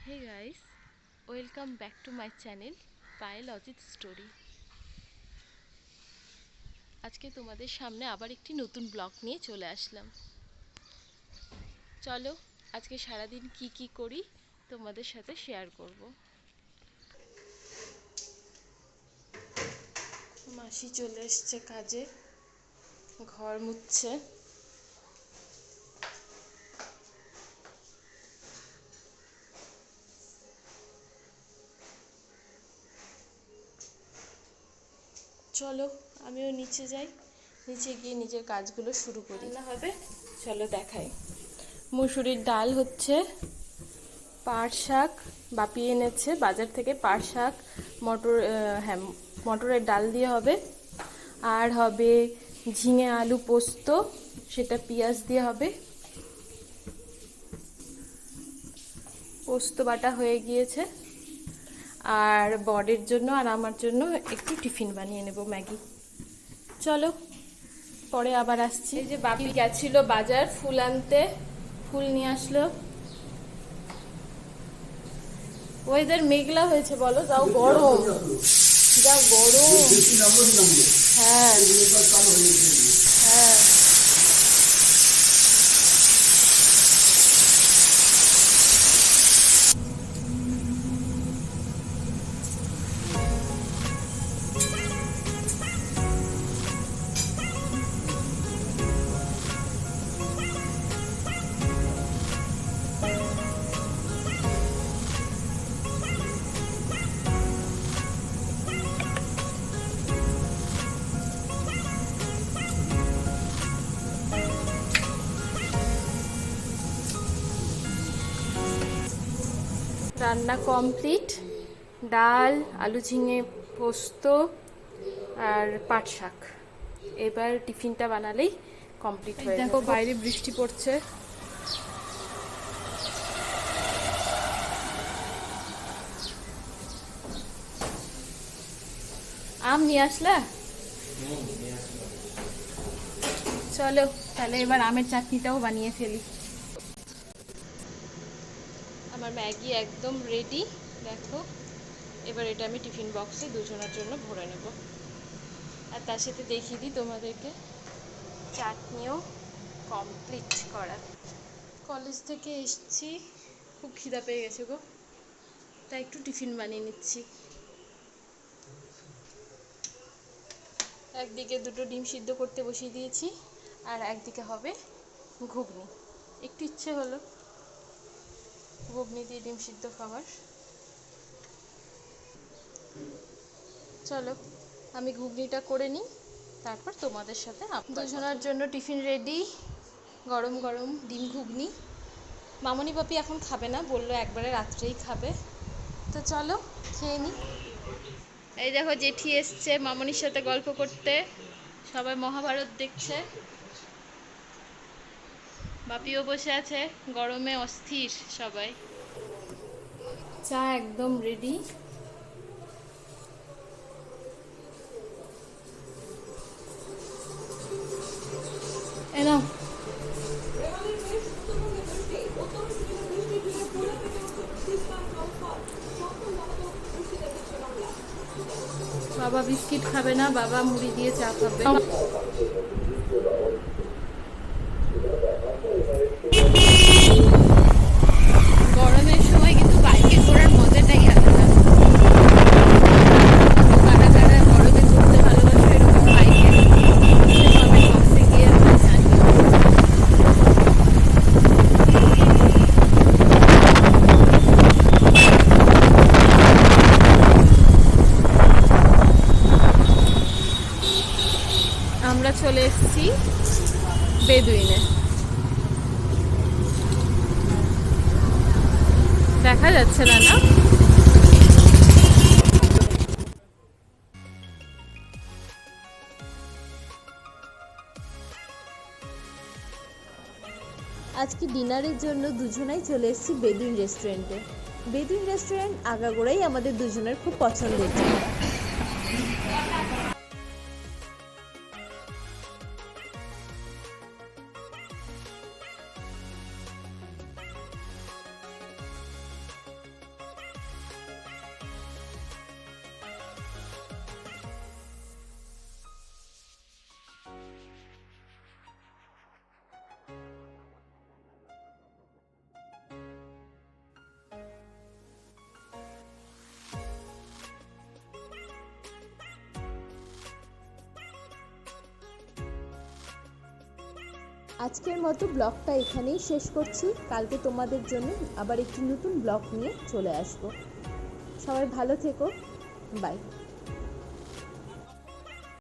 Hey guys, welcome back to my channel Payel Ajit story. আজকে তোমাদের সামনে আবার একটি নতুন ব্লগ নিয়ে চলে আসলাম। চলো আজকে সারাদিন কি করি তোমাদের সাথে শেয়ার করব। মাসি চলে এসছে কাজে, ঘর মুছছে। চলো আমিও নিচে যাই, নিচে গিয়ে নিজের কাজগুলো শুরু করি। না হবে, চলো দেখাই। মুসুরির ডাল হচ্ছে, পাট শাক বাপি এনেছে বাজার থেকে, পাট শাক মটরের ডাল দিয়ে হবে। আর হবে ঝিঙে আলু পোস্ত, সেটা পেঁয়াজ দিয়ে হবে। পোস্ত বাটা হয়ে গিয়েছে। আর বরের জন্য আর আমার জন্য একটু টিফিন বানিয়ে নেব, ম্যাগি। চলো পরে আবার আসছি। এই যে বাপি গেছিল বাজার ফুল আনতে, ফুল নিয়ে আসলো। ওয়েদার মেঘলা হয়েছে, বলো যাও গরম, যা গরম। হ্যাঁ হ্যাঁ, রান্না কমপ্লিট। ডাল, আলু ঝিঙে পোস্ত আর পাট শাক। এবার টিফিনটা বানালেই কমপ্লিট হয়ে যাবে। দেখো বাইরে বৃষ্টি পড়ছে। আম নিয়ে আসলা? চলো তাহলে এবার আমের চাটনিটাও বানিয়ে ফেলি। আমার ম্যাগি একদম রেডি, দেখো। এবার এটা আমি টিফিন বক্সে দুজনের জন্য ভরে নেব। আর তার সাথে দেখিয়ে দিই তোমাদেরকে, চাটনিও কমপ্লিট করা। কলেজ থেকে এসছি, খুব খিদা পেয়ে গেছে গো, তাই একটু টিফিন বানিয়ে নিচ্ছি। একদিকে দুটো ডিম সিদ্ধ করতে বসিয়ে দিয়েছি, আর একদিকে হবে ঘুগনি। একটু ইচ্ছে হলো ঘুগনি দিয়ে ডিম সিদ্ধ খাবার। চলো আমি ঘুগনিটা করে নিই, তারপর তোমাদের সাথে দুজনের জন্য টিফিন রেডি। গরম গরম ডিম ঘুগনি। মামনি বাপি এখন খাবে না, বললো একবারে রাত্রেই খাবে। তো চলো খেয়ে নিই। এই দেখো জেঠি এসছে মামনির সাথে গল্প করতে, সবাই মহাভারত দেখছে। বাপিও বসে আছে, গরমে অস্থির সবাই। চা একদম রেডি। এনাও। বাবা বিস্কিট খাবে না, বাবা মুড়ি দিয়ে চা খাবে। গরমের সময় কিন্তু বাইকে ঘোরার মজাটাই আলাদা। কারা কারা গরমে ঘুরতে ভালোবাসো এরকম বাইকে, কমেন্ট বক্সে গিয়ে আমাকে জানিও। আমরা চলে এসেছি বেদুইনে। দেখা যাচ্ছে না, না? আজকে ডিনারের জন্য দুজনাই চলে এসেছি বেদুইন রেস্টুরেন্টে। বেদুইন রেস্টুরেন্ট আগাগোড়াই আমাদের দুজনের খুব পছন্দের জায়গা। আজকের মতো ব্লগটা এখানেই শেষ করছি। কালকে তোমাদের জন্য আবার একটি নতুন ব্লগ নিয়ে চলে আসবো। সবাই ভালো থেকো, বাই।